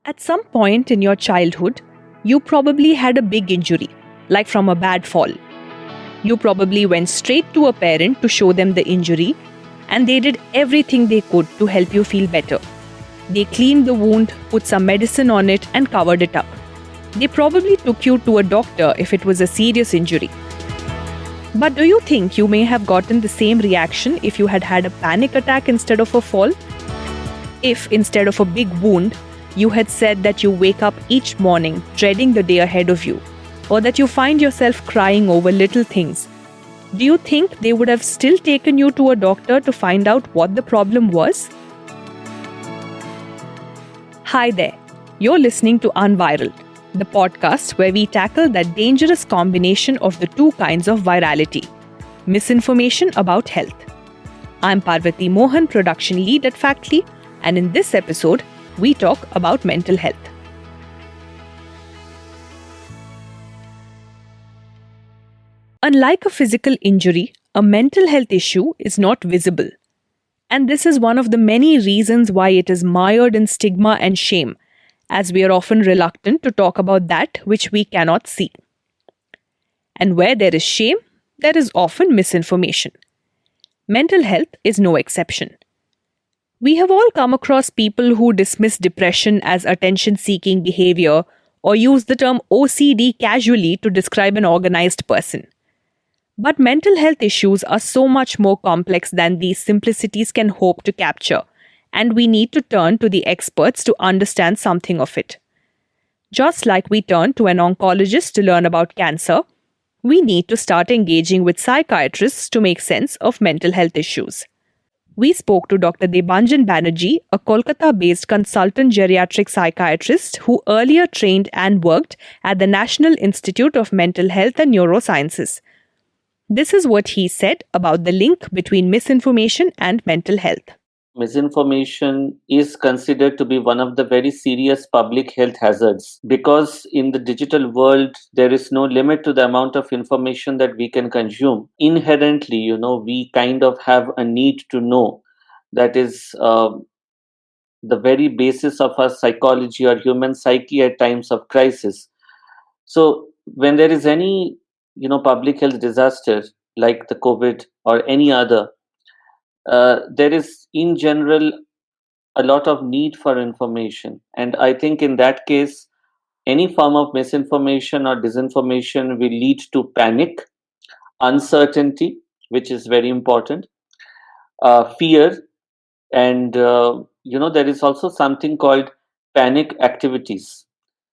At some point in your childhood, you probably had a big injury, like from a bad fall. You probably went straight to a parent to show them the injury, and they did everything they could to help you feel better. They cleaned the wound, put some medicine on it, and covered it up. They probably took you to a doctor if it was a serious injury. But do you think you may have gotten the same reaction if you had had a panic attack instead of a fall? If instead of a big wound, you had said that you wake up each morning dreading the day ahead of you, or that you find yourself crying over little things, do you think they would have still taken you to a doctor to find out what the problem was? Hi there, you're listening to Unviral, the podcast where we tackle that dangerous combination of the two kinds of virality, misinformation about health. I'm Parvati Mohan, production lead at Factly, and in this episode, we talk about mental health. Unlike a physical injury, a mental health issue is not visible. And this is one of the many reasons why it is mired in stigma and shame, as we are often reluctant to talk about that which we cannot see. And where there is shame, there is often misinformation. Mental health is no exception. We have all come across people who dismiss depression as attention-seeking behavior or use the term OCD casually to describe an organized person. But mental health issues are so much more complex than these simplicities can hope to capture, and we need to turn to the experts to understand something of it. Just like we turn to an oncologist to learn about cancer, we need to start engaging with psychiatrists to make sense of mental health issues. We spoke to Dr Debanjan Banerjee, a Kolkata-based consultant geriatric psychiatrist who earlier trained and worked at the National Institute of Mental Health and Neurosciences. This is what he said about the link between misinformation and mental health. Misinformation is considered to be one of the very serious public health hazards because in the digital world, there is no limit to the amount of information that we can consume. Inherently, we kind of have a need to know. That is the very basis of our psychology or human psyche at times of crisis. So when there is any public health disaster like the COVID or any other, there is in general a lot of need for information. And I think in that case, any form of misinformation or disinformation will lead to panic, uncertainty, which is very important, fear, and there is also something called panic activities.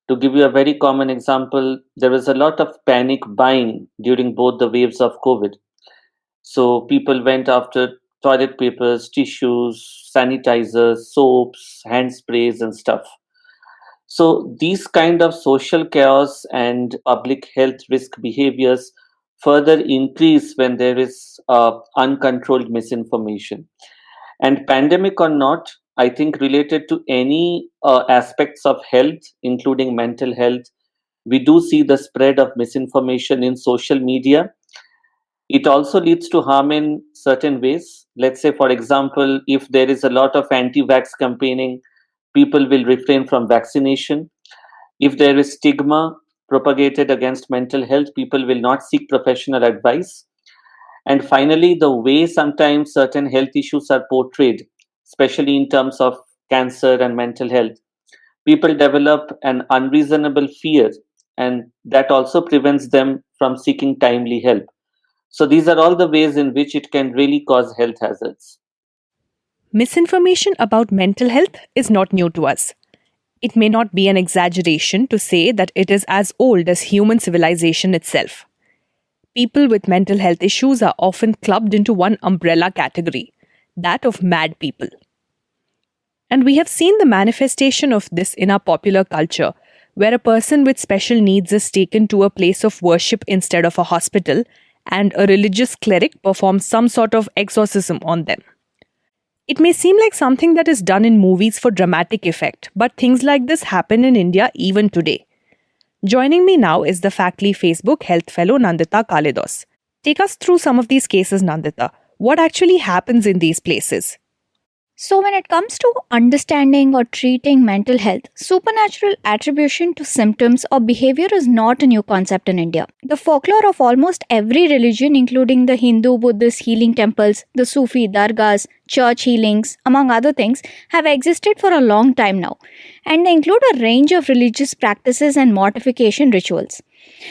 To give you a very common example, there was a lot of panic buying during both the waves of COVID. So people went after toilet papers, tissues, sanitizers, soaps, hand sprays, and stuff. So these kind of social chaos and public health risk behaviors further increase when there is uncontrolled misinformation. And pandemic or not, I think related to any aspects of health, including mental health, we do see the spread of misinformation in social media. It also leads to harm in certain ways. Let's say, for example, if there is a lot of anti-vax campaigning, people will refrain from vaccination. If there is stigma propagated against mental health, people will not seek professional advice. And finally, the way sometimes certain health issues are portrayed, especially in terms of cancer and mental health, people develop an unreasonable fear, and that also prevents them from seeking timely help. So these are all the ways in which it can really cause health hazards. Misinformation about mental health is not new to us. It may not be an exaggeration to say that it is as old as human civilization itself. People with mental health issues are often clubbed into one umbrella category, that of mad people. And we have seen the manifestation of this in our popular culture, where a person with special needs is taken to a place of worship instead of a hospital, and a religious cleric performs some sort of exorcism on them. It may seem like something that is done in movies for dramatic effect, but things like this happen in India even today. Joining me now is the Factly Facebook Health Fellow Nandita Kalidos. Take us through some of these cases, Nandita. What actually happens in these places? So, when it comes to understanding or treating mental health, supernatural attribution to symptoms or behavior is not a new concept in India. The folklore of almost every religion, including the Hindu, Buddhist healing temples, the Sufi dargahs, church healings, among other things, have existed for a long time now, and they include a range of religious practices and mortification rituals.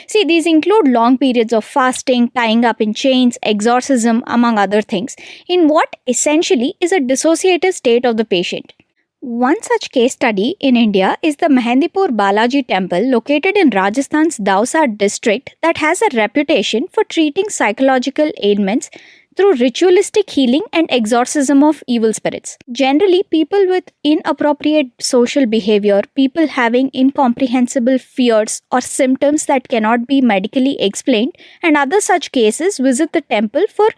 See, these include long periods of fasting, tying up in chains, exorcism, among other things, in what essentially is a dissociative state of the patient. One such case study in India is the Mehendipur Balaji temple located in Rajasthan's Dausa district that has a reputation for treating psychological ailments through ritualistic healing and exorcism of evil spirits. Generally, people with inappropriate social behavior, people having incomprehensible fears or symptoms that cannot be medically explained, and other such cases visit the temple for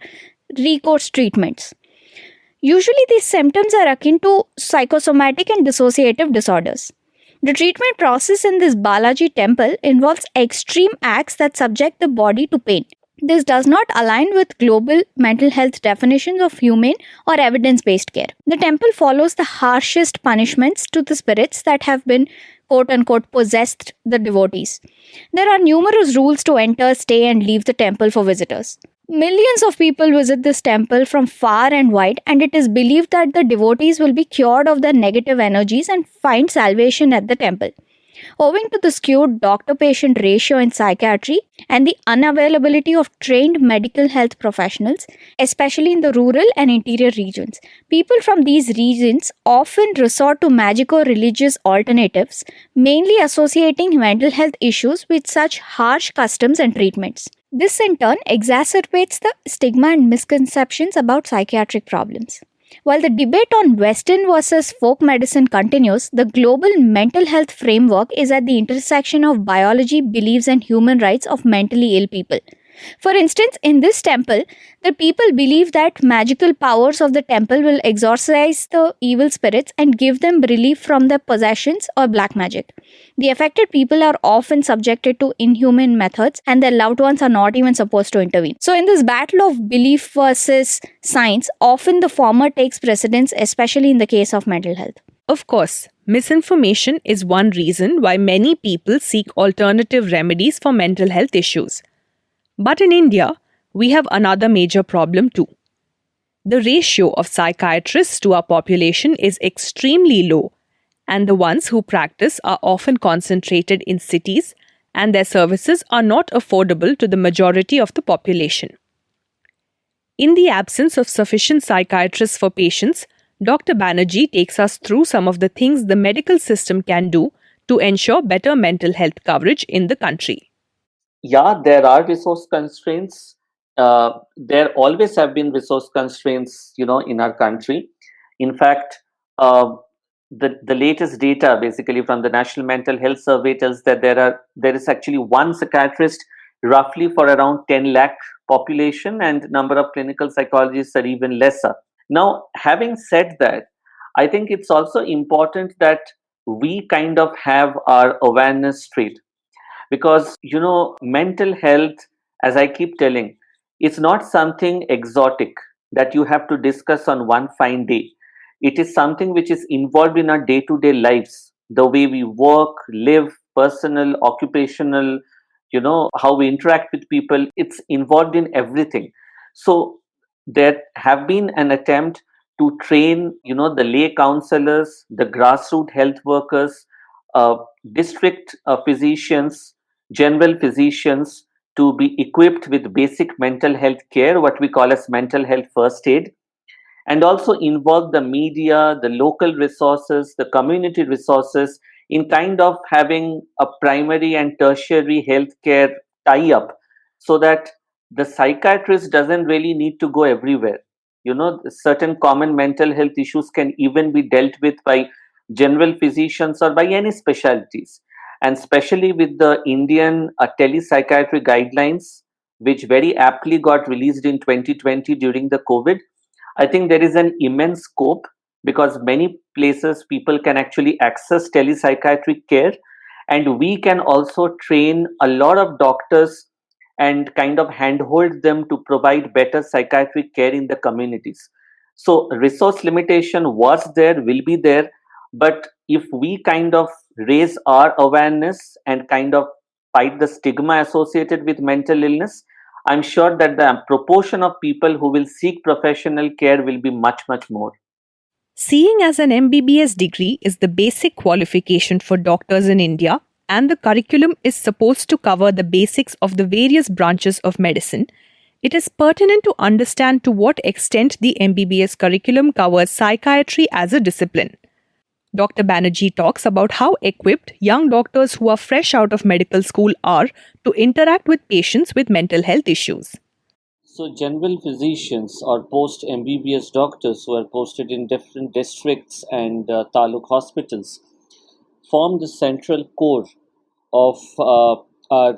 recourse treatments. Usually, these symptoms are akin to psychosomatic and dissociative disorders. The treatment process in this Balaji temple involves extreme acts that subject the body to pain. This does not align with global mental health definitions of humane or evidence based care. The temple follows the harshest punishments to the spirits that have been quote unquote possessed the devotees. There are numerous rules to enter, stay, and leave the temple for visitors. Millions of people visit this temple from far and wide, and it is believed that the devotees will be cured of their negative energies and find salvation at the temple. Owing to the skewed doctor patient ratio in psychiatry and the unavailability of trained medical health professionals, especially in the rural and interior regions, people from these regions often resort to magical religious alternatives, mainly associating mental health issues with such harsh customs and treatments. This in turn exacerbates the stigma and misconceptions about psychiatric problems. While the debate on Western versus folk medicine continues, the global mental health framework is at the intersection of biology, beliefs, and human rights of mentally ill people. For instance, in this temple, the people believe that magical powers of the temple will exorcise the evil spirits and give them relief from their possessions or black magic. The affected people are often subjected to inhuman methods and their loved ones are not even supposed to intervene. So, in this battle of belief versus science, often the former takes precedence, especially in the case of mental health. Of course, misinformation is one reason why many people seek alternative remedies for mental health issues. But in India, we have another major problem too. The ratio of psychiatrists to our population is extremely low, and the ones who practice are often concentrated in cities, and their services are not affordable to the majority of the population. In the absence of sufficient psychiatrists for patients, Dr. Banerjee takes us through some of the things the medical system can do to ensure better mental health coverage in the country. Yeah, there are resource constraints. There always have been resource constraints, in our country. In fact, uh, the latest data, basically from the National Mental Health Survey, tells that there is actually one psychiatrist roughly for around 10 lakh population, and number of clinical psychologists are even lesser. Now, having said that, I think it's also important that we kind of have our awareness straight, because mental health, as I keep telling, it's not something exotic that you have to discuss on one fine day. It is something which is involved in our day to day lives, the way we work, live, personal, occupational, how we interact with people. It's involved in everything. So there have been an attempt to train the lay counselors, the grassroots health workers, uh, district physicians, general physicians, to be equipped with basic mental health care, what we call as mental health first aid, and also involve the media, the local resources, the community resources in kind of having a primary and tertiary healthcare tie up, so that the psychiatrist doesn't really need to go everywhere. Certain common mental health issues can even be dealt with by general physicians or by any specialties. And especially with the Indian telepsychiatry guidelines, which very aptly got released in 2020 during the COVID, I think there is an immense scope, because many places people can actually access telepsychiatric care, and we can also train a lot of doctors and kind of handhold them to provide better psychiatric care in the communities. So resource limitation was there, will be there, but if we kind of raise our awareness and kind of fight the stigma associated with mental illness, I'm sure that the proportion of people who will seek professional care will be much, much more. Seeing as an MBBS degree is the basic qualification for doctors in India, and the curriculum is supposed to cover the basics of the various branches of medicine, it is pertinent to understand to what extent the MBBS curriculum covers psychiatry as a discipline. Dr. Banerjee talks about how equipped young doctors who are fresh out of medical school are to interact with patients with mental health issues. So, general physicians or post MBBS doctors who are posted in different districts and taluk hospitals form the central core of our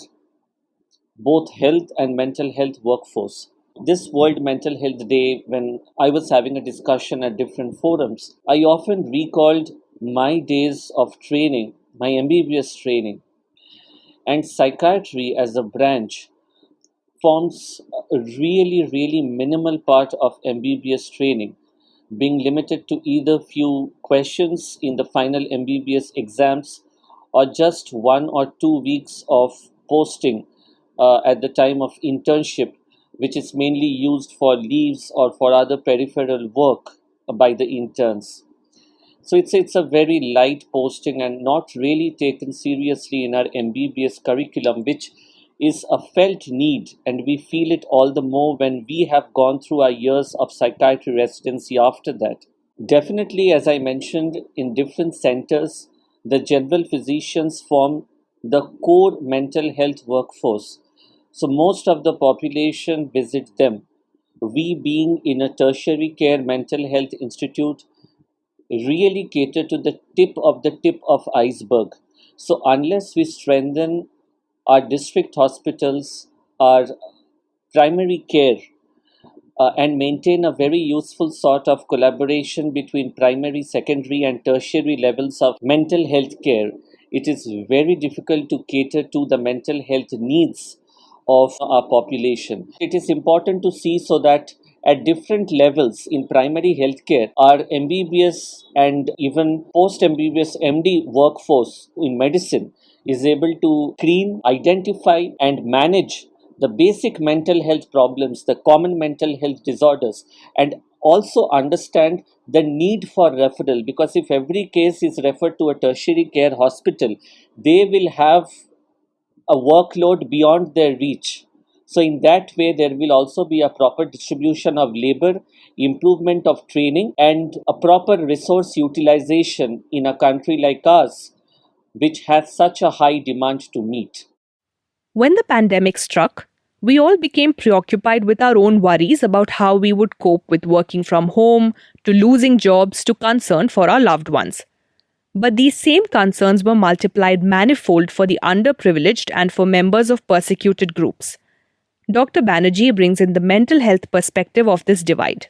both health and mental health workforce. This World Mental Health Day, when I was having a discussion at different forums, I often recalled my days of training, my MBBS training, and psychiatry as a branch forms a really, really minimal part of MBBS training, being limited to either few questions in the final MBBS exams or just 1 or 2 weeks of posting at the time of internship, which is mainly used for leaves or for other peripheral work by the interns. So it's a very light posting and not really taken seriously in our MBBS curriculum, which is a felt need, and we feel it all the more when we have gone through our years of psychiatry residency after that. Definitely, as I mentioned, in different centers, the general physicians form the core mental health workforce. So most of the population visit them. We, being in a tertiary care mental health institute, really cater to the tip of iceberg. So unless we strengthen our district hospitals, our primary care, and maintain a very useful sort of collaboration between primary, secondary, and tertiary levels of mental health care, it is very difficult to cater to the mental health needs of our population. It is important to see so that at different levels in primary healthcare, our MBBS and even post MBBS MD workforce in medicine is able to screen, identify, and manage the basic mental health problems, the common mental health disorders, and also understand the need for referral, because if every case is referred to a tertiary care hospital, they will have a workload beyond their reach. So, in that way, there will also be a proper distribution of labor, improvement of training, and a proper resource utilization in a country like ours, which has such a high demand to meet. When the pandemic struck, we all became preoccupied with our own worries about how we would cope with working from home, to losing jobs, to concern for our loved ones. But these same concerns were multiplied manifold for the underprivileged and for members of persecuted groups. Dr. Banerjee brings in the mental health perspective of this divide.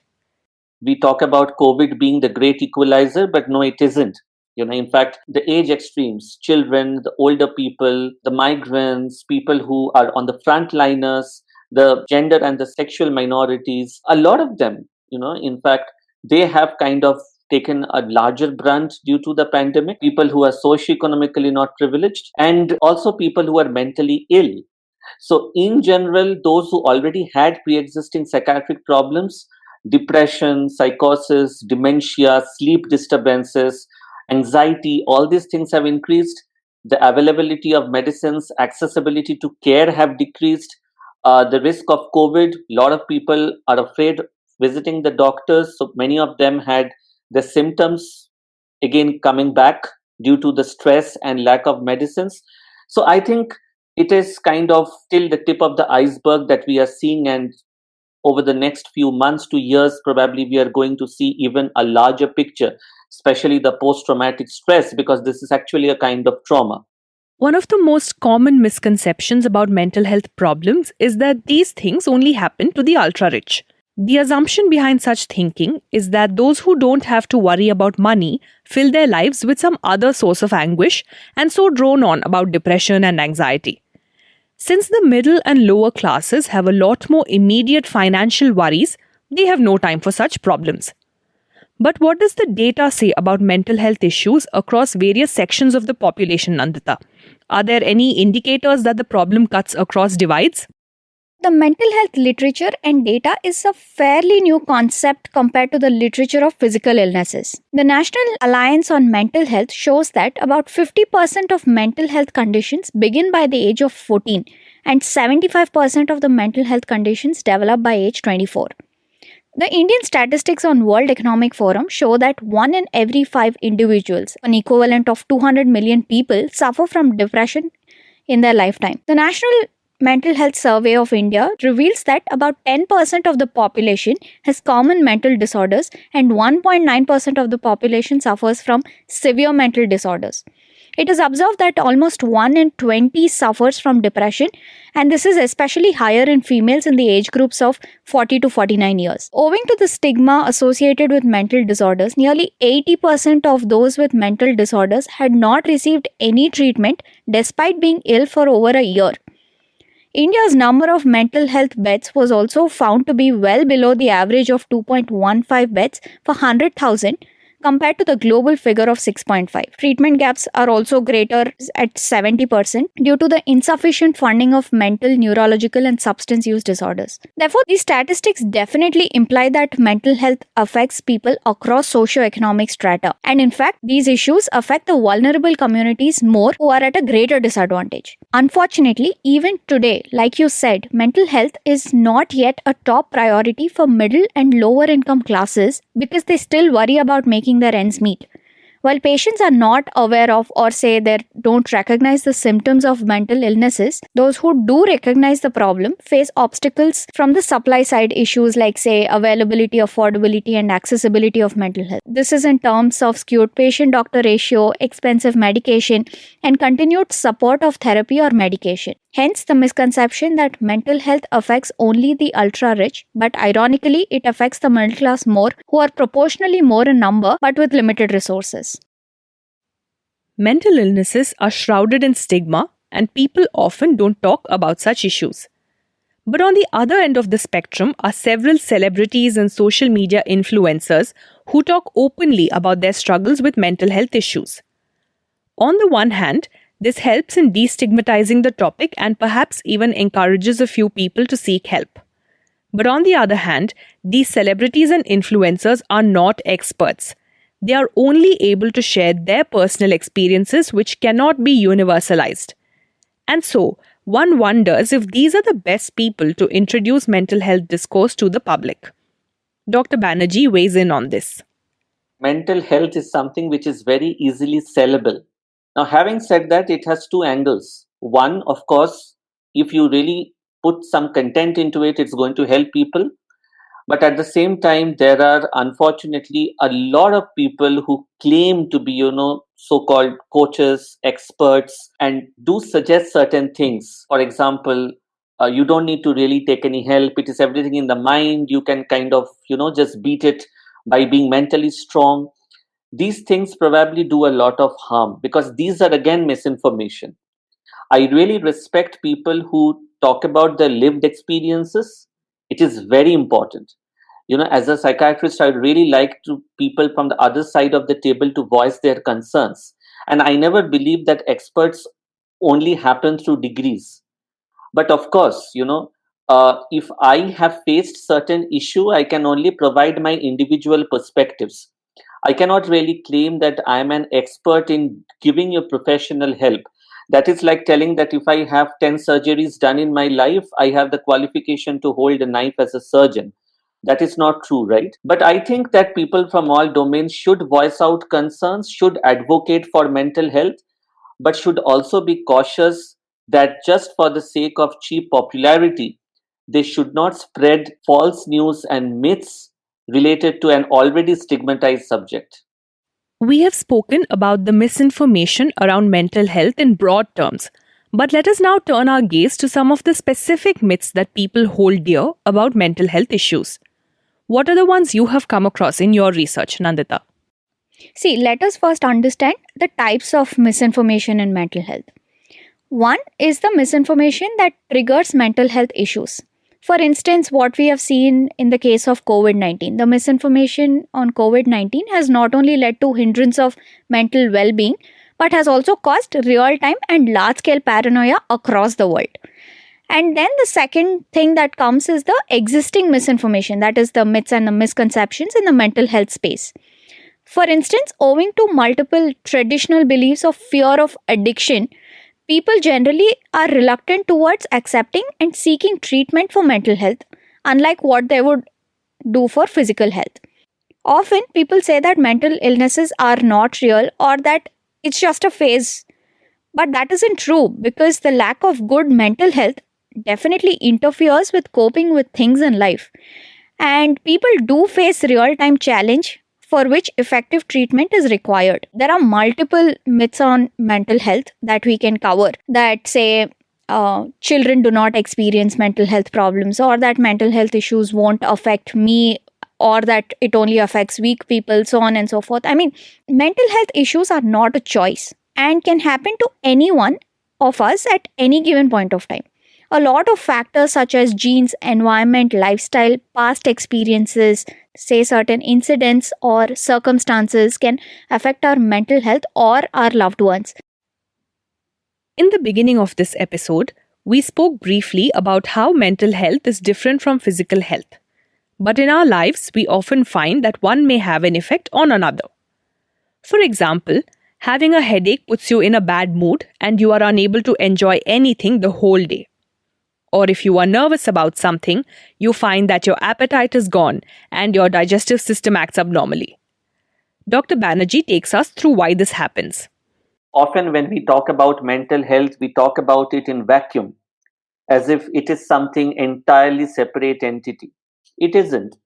We talk about COVID being the great equalizer, but no, it isn't. In fact, the age extremes, children, the older people, the migrants, people who are on the frontliners, the gender and the sexual minorities, a lot of them, in fact, they have kind of taken a larger brunt due to the pandemic. People who are socioeconomically not privileged, and also people who are mentally ill. So, in general, those who already had pre existing psychiatric problems, depression, psychosis, dementia, sleep disturbances, anxiety, all these things have increased. The availability of medicines, accessibility to care have decreased. The risk of COVID, a lot of people are afraid visiting the doctors. So, many of them had the symptoms again coming back due to the stress and lack of medicines. So, I think it is kind of still the tip of the iceberg that we are seeing, and over the next few months to years, probably we are going to see even a larger picture, especially the post-traumatic stress, because this is actually a kind of trauma. One of the most common misconceptions about mental health problems is that these things only happen to the ultra rich. The assumption behind such thinking is that those who don't have to worry about money fill their lives with some other source of anguish and so drone on about depression and anxiety. Since the middle and lower classes have a lot more immediate financial worries, They have no time for such problems. But what does the data say about mental health issues across various sections of the population, Nandita? Are there any indicators that the problem cuts across divides? The mental health literature and data is a fairly new concept compared to the literature of physical illnesses. The National Alliance on Mental Health shows that about 50% of mental health conditions begin by the age of 14 and 75% of the mental health conditions develop by age 24. The Indian statistics on World Economic Forum show that 1 in every 5 individuals, an equivalent of 200 million people, suffer from depression in their lifetime. The National Mental Health Survey of India reveals that about 10% of the population has common mental disorders and 1.9% of the population suffers from severe mental disorders. It is observed that almost 1 in 20 suffers from depression, and this is especially higher in females in the age groups of 40 to 49 years. Owing to the stigma associated with mental disorders, nearly 80% of those with mental disorders had not received any treatment despite being ill for over a year. India's number of mental health beds was also found to be well below the average of 2.15 beds per 100,000 compared to the global figure of 6.5. Treatment gaps are also greater at 70% due to the insufficient funding of mental, neurological, and substance use disorders. Therefore, these statistics definitely imply that mental health affects people across socio-economic strata. And in fact, these issues affect the vulnerable communities more who are at a greater disadvantage. Unfortunately, even today, like you said, mental health is not yet a top priority for middle and lower income classes because they still worry about making their ends meet. While patients are not aware of or say they don't recognize the symptoms of mental illnesses, those who do recognize the problem face obstacles from the supply side issues like, say, availability, affordability, and accessibility of mental health. This is in terms of skewed patient-doctor ratio, expensive medication, and continued support of therapy or medication. Hence, the misconception that mental health affects only the ultra-rich, but ironically, it affects the middle class more, who are proportionally more in number but with limited resources. Mental illnesses are shrouded in stigma, and people often don't talk about such issues. But on the other end of the spectrum are several celebrities and social media influencers who talk openly about their struggles with mental health issues. On the one hand, this helps in destigmatizing the topic and perhaps even encourages a few people to seek help. But on the other hand, these celebrities and influencers are not experts. They are only able to share their personal experiences, which cannot be universalized. And so, one wonders if these are the best people to introduce mental health discourse to the public. Dr. Banerjee weighs in on this. Mental health is something which is very easily sellable. Now, having said that, it has two angles. One, of course, if you really put some content into it, it's going to help people. But at the same time, there are unfortunately a lot of people who claim to be, so-called coaches, experts, and do suggest certain things. For example, you don't need to really take any help. It is everything in the mind. You can kind of, just beat it by being mentally strong. These things probably do a lot of harm because these are again misinformation. I really respect people who talk about their lived experiences. It is very important. As a psychiatrist, I really like to people from the other side of the table to voice their concerns. And I never believe that experts only happen through degrees. But of course, if I have faced certain issue, I can only provide my individual perspectives. I cannot really claim that I am an expert in giving you professional help. That is like telling that if I have 10 surgeries done in my life, I have the qualification to hold a knife as a surgeon. That is not true, right? But I think that people from all domains should voice out concerns, should advocate for mental health, but should also be cautious that just for the sake of cheap popularity, they should not spread false news and myths related to an already stigmatized subject. We have spoken about the misinformation around mental health in broad terms, but let us now turn our gaze to some of the specific myths that people hold dear about mental health issues. What are the ones you have come across in your research, Nandita? See, let us first understand the types of misinformation in mental health. One is the misinformation that triggers mental health issues. For instance, what we have seen in the case of COVID 19, the misinformation on COVID 19 has not only led to hindrance of mental well being, but has also caused real time and large scale paranoia across the world. And then the second thing that comes is the existing misinformation, that is, the myths and the misconceptions in the mental health space. For instance, owing to multiple traditional beliefs of fear of addiction, people generally are reluctant towards accepting and seeking treatment for mental health, unlike what they would do for physical health. Often, people say that mental illnesses are not real or that it's just a phase, but that isn't true because the lack of good mental health definitely interferes with coping with things in life. And people do face real time challenge for which effective treatment is required. There are multiple myths on mental health that we can cover that say children do not experience mental health problems, or that mental health issues won't affect me, or that it only affects weak people, so on and so forth. I mean, mental health issues are not a choice and can happen to anyone of us at any given point of time. A lot of factors such as genes, environment, lifestyle, past experiences, say certain incidents or circumstances can affect our mental health or our loved ones. In the beginning of this episode, we spoke briefly about how mental health is different from physical health. But in our lives, we often find that one may have an effect on another. For example, having a headache puts you in a bad mood and you are unable to enjoy anything the whole day. Or if you are nervous about something, you find that your appetite is gone and your digestive system acts abnormally. Dr. Banerjee takes us through why this happens. Often, when we talk about mental health, we talk about it in vacuum, as if it is something entirely separate entity. It isn't.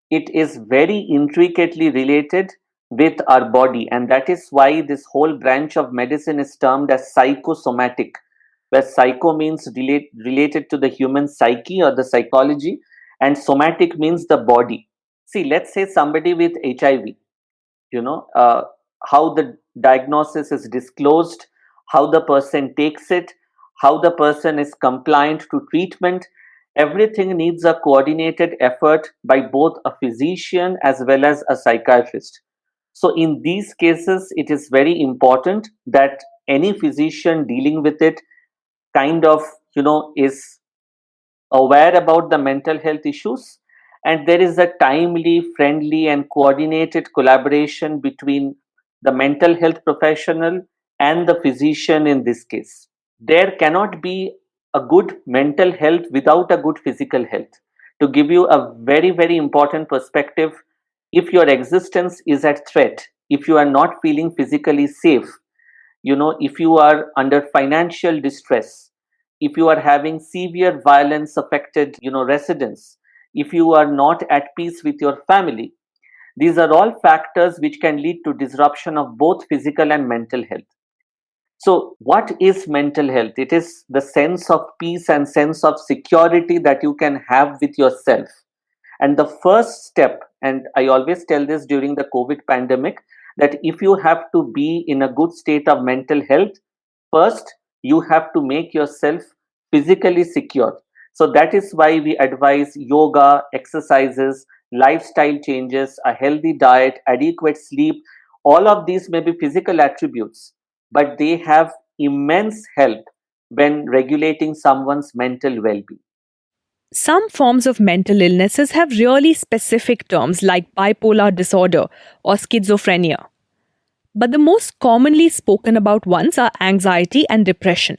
It is very intricately related with our body, and that is why this whole branch of medicine is termed as psychosomatic, where psycho means related to the human psyche or the psychology, and somatic means the body. See, let's say somebody with HIV, you know, how the diagnosis is disclosed, how the person takes it, how the person is compliant to treatment. Everything needs a coordinated effort by both a physician as well as a psychiatrist. So in these cases, it is very important that any physician dealing with it kind of, is aware about the mental health issues, and there is a timely, friendly and coordinated collaboration between the mental health professional and the physician in this case. There cannot be a good mental health without a good physical health. To give you a very, very important perspective, if your existence is at threat, if you are not feeling physically safe, if you are under financial distress, if you are having severe violence affected residents, if you are not at peace with your family, these are all factors which can lead to disruption of both physical and mental health. So what is mental health? It is the sense of peace and sense of security that you can have with yourself. And the first step, and I always tell this during the COVID pandemic, that if you have to be in a good state of mental health, first you have to make yourself physically secure. So that is why we advise yoga, exercises, lifestyle changes, a healthy diet, adequate sleep. All of these may be physical attributes, but they have immense help when regulating someone's mental well being. Some forms of mental illnesses have really specific terms like bipolar disorder or schizophrenia. But the most commonly spoken about ones are anxiety and depression.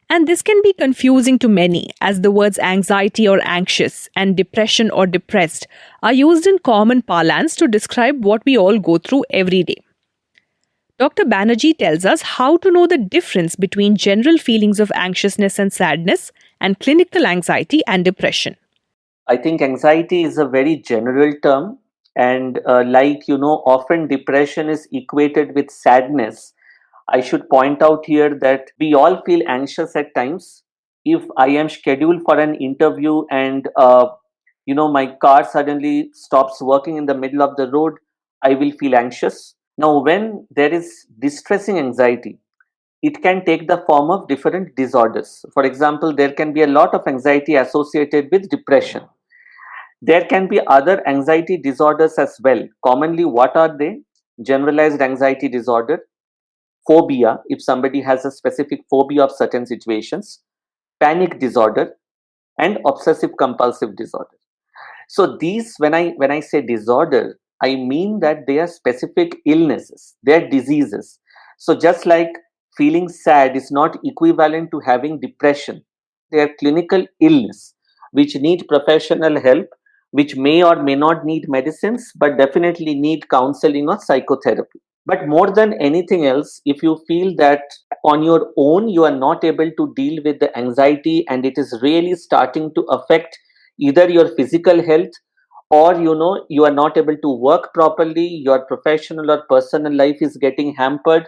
And this can be confusing to many, as the words anxiety or anxious and depression or depressed are used in common parlance to describe what we all go through every day. Dr. Banerjee tells us how to know the difference between general feelings of anxiousness and sadness and clinical anxiety and depression. I think anxiety is a very general term, and often depression is equated with sadness. I should point out here that we all feel anxious at times. If I am scheduled for an interview and my car suddenly stops working in the middle of the road, I will feel anxious. Now, when there is distressing anxiety, it can take the form of different disorders. For example, there can be a lot of anxiety associated with depression. There can be other anxiety disorders as well. Commonly, what are they? Generalized anxiety disorder, phobia, if somebody has a specific phobia of certain situations, panic disorder, and obsessive compulsive disorder. So these, when I say disorder, I mean that they are specific illnesses, they are diseases. So just like feeling sad is not equivalent to having depression, they are clinical illness which need professional help, which may or may not need medicines, but definitely need counseling or psychotherapy. But more than anything else, if you feel that on your own you are not able to deal with the anxiety and it is really starting to affect either your physical health, or you are not able to work properly, your professional or personal life is getting hampered,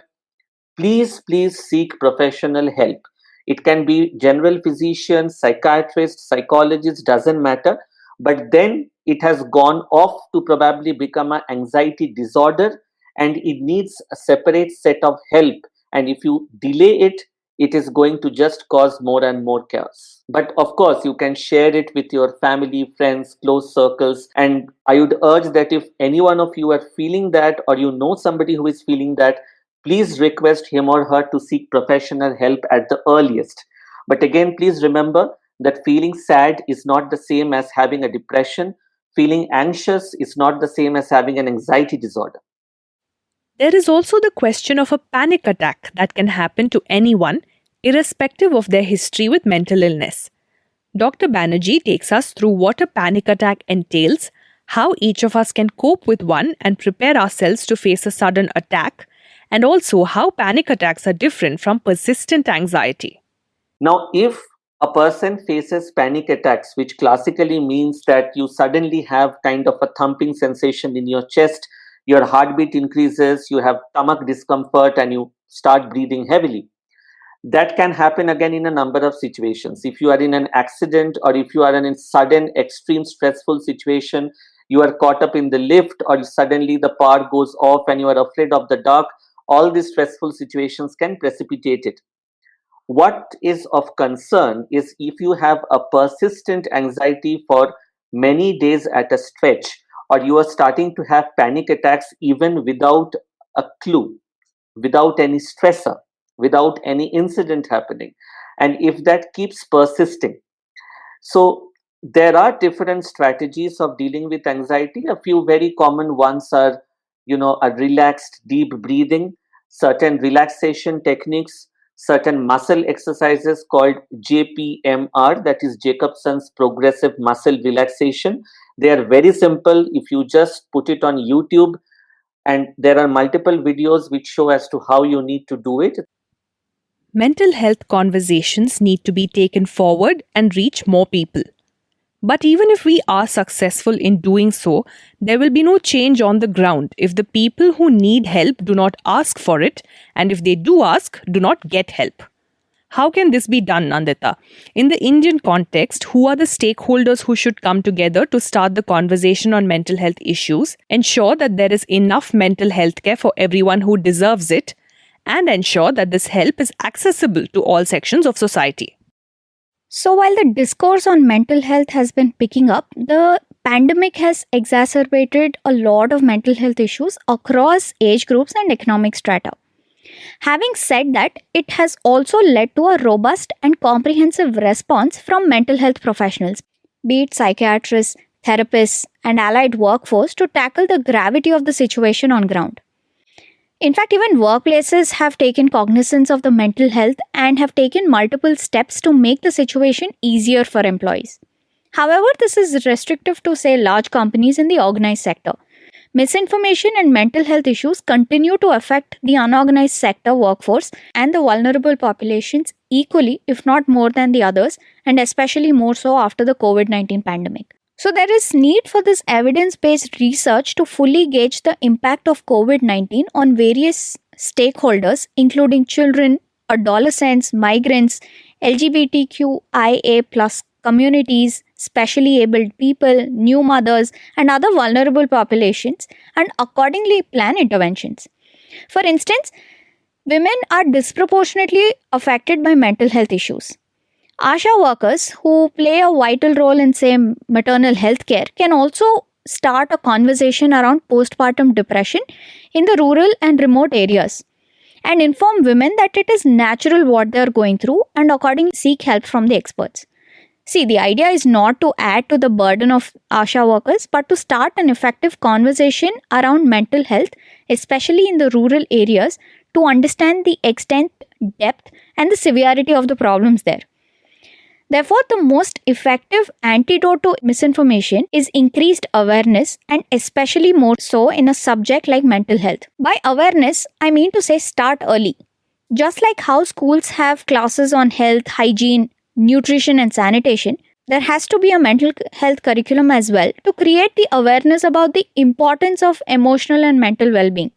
please seek professional help. It can be general physician, psychiatrist, psychologist, doesn't matter. But then it has gone off to probably become an anxiety disorder, and it needs a separate set of help. And if you delay it, it is going to just cause more and more chaos. But of course, you can share it with your family, friends, close circles. And I would urge that if any one of you are feeling that, or you know somebody who is feeling that, please request him or her to seek professional help at the earliest. But again, please remember that feeling sad is not the same as having a depression. Feeling anxious is not the same as having an anxiety disorder. There is also the question of a panic attack that can happen to anyone, irrespective of their history with mental illness. Dr. Banerjee takes us through what a panic attack entails, how each of us can cope with one and prepare ourselves to face a sudden attack, and also how panic attacks are different from persistent anxiety. Now, if a person faces panic attacks, which classically means that you suddenly have kind of a thumping sensation in your chest, your heartbeat increases, you have stomach discomfort, and you start breathing heavily. That can happen again in a number of situations. If you are in an accident, or if you are in a sudden extreme stressful situation, you are caught up in the lift, or suddenly the power goes off and you are afraid of the dark, all these stressful situations can precipitate it. What is of concern is if you have a persistent anxiety for many days at a stretch, or you are starting to have panic attacks even without a clue, without any stressor, without any incident happening, and if that keeps persisting. So there are different strategies of dealing with anxiety. A few very common ones are, a relaxed deep breathing, certain relaxation techniques, certain muscle exercises called JPMR, that is Jacobson's progressive muscle relaxation. They are very simple. If you just put it on YouTube, and there are multiple videos which show as to how you need to do it. Mental health conversations need to be taken forward and reach more people. But even if we are successful in doing so, there will be no change on the ground if the people who need help do not ask for it, and if they do ask, do not get help. How can this be done, Nandita? In the Indian context, who are the stakeholders who should come together to start the conversation on mental health issues, ensure that there is enough mental health care for everyone who deserves it, and ensure that this help is accessible to all sections of society? So, while the discourse on mental health has been picking up, the pandemic has exacerbated a lot of mental health issues across age groups and economic strata. Having said that, it has also led to a robust and comprehensive response from mental health professionals, be it psychiatrists, therapists, and allied workforce, to tackle the gravity of the situation on ground. In fact, even workplaces have taken cognizance of the mental health and have taken multiple steps to make the situation easier for employees. However, this is restrictive to, say, large companies in the organized sector. Misinformation and mental health issues continue to affect the unorganized sector workforce and the vulnerable populations equally, if not more than the others, and especially more so after the COVID-19 pandemic. So, there is need for this evidence-based research to fully gauge the impact of COVID-19 on various stakeholders, including children, adolescents, migrants, LGBTQIA+ communities, specially abled people, new mothers, and other vulnerable populations, and accordingly plan interventions. For instance, Women are disproportionately affected by mental health issues. ASHA workers who play a vital role in, say, maternal health care can also start a conversation around postpartum depression in the rural and remote areas and inform women that it is natural what they are going through and accordingly seek help from the experts. See, the idea is not to add to the burden of ASHA workers, but to start an effective conversation around mental health, especially in the rural areas, to understand the extent, depth, and the severity of the problems there. Therefore, the most effective antidote to misinformation is increased awareness, and especially more so in a subject like mental health. By awareness, I mean to say start early. Just like how schools have classes on health, hygiene, nutrition, and sanitation, there has to be a mental health curriculum as well to create the awareness about the importance of emotional and mental well-being.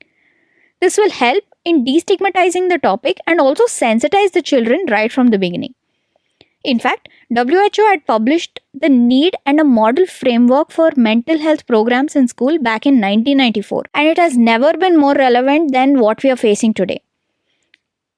This will help in destigmatizing the topic and also sensitize the children right from the beginning. In fact, WHO had published the need and a model framework for mental health programs in school back in 1994, and it has never been more relevant than what we are facing today.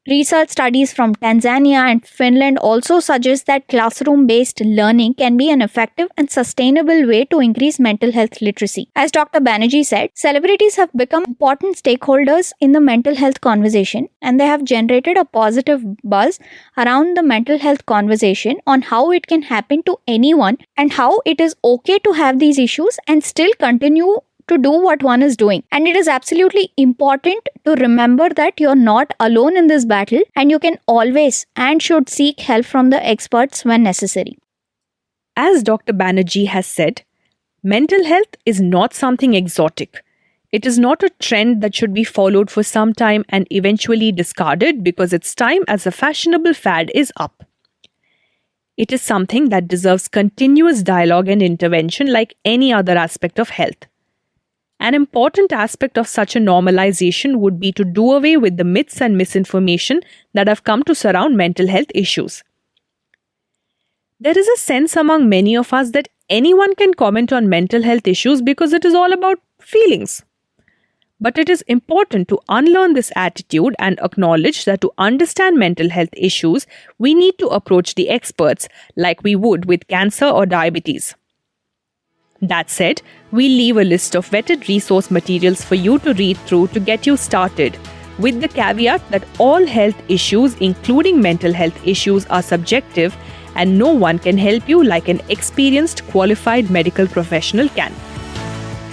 Research studies from Tanzania and Finland also suggest that classroom-based learning can be an effective and sustainable way to increase mental health literacy. As Dr. Banerjee said, celebrities have become important stakeholders in the mental health conversation, and they have generated a positive buzz around the mental health conversation on how it can happen to anyone and how it is okay to have these issues and still continue to do what one is doing. And it is absolutely important to remember that you're not alone in this battle and you can always and should seek help from the experts when necessary. As Dr. Banerjee has said, mental health is not something exotic. It is not a trend that should be followed for some time and eventually discarded because its time as a fashionable fad is up. It is something that deserves continuous dialogue and intervention like any other aspect of health. An important aspect of such a normalization would be to do away with the myths and misinformation that have come to surround mental health issues. There is a sense among many of us that anyone can comment on mental health issues because it is all about feelings. But it is important to unlearn this attitude and acknowledge that to understand mental health issues, we need to approach the experts like we would with cancer or diabetes. That said, we leave a list of vetted resource materials for you to read through to get you started, with the caveat that all health issues, including mental health issues, are subjective and no one can help you like an experienced, qualified medical professional can.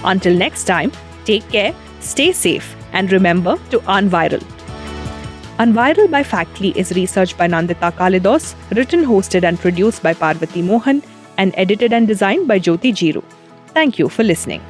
Until next time, take care, stay safe, and remember to unviral. Unviral by Factly is researched by Nandita Kalidos, written, hosted, and produced by Parvati Mohan, and edited and designed by Jyoti Jiru. Thank you for listening.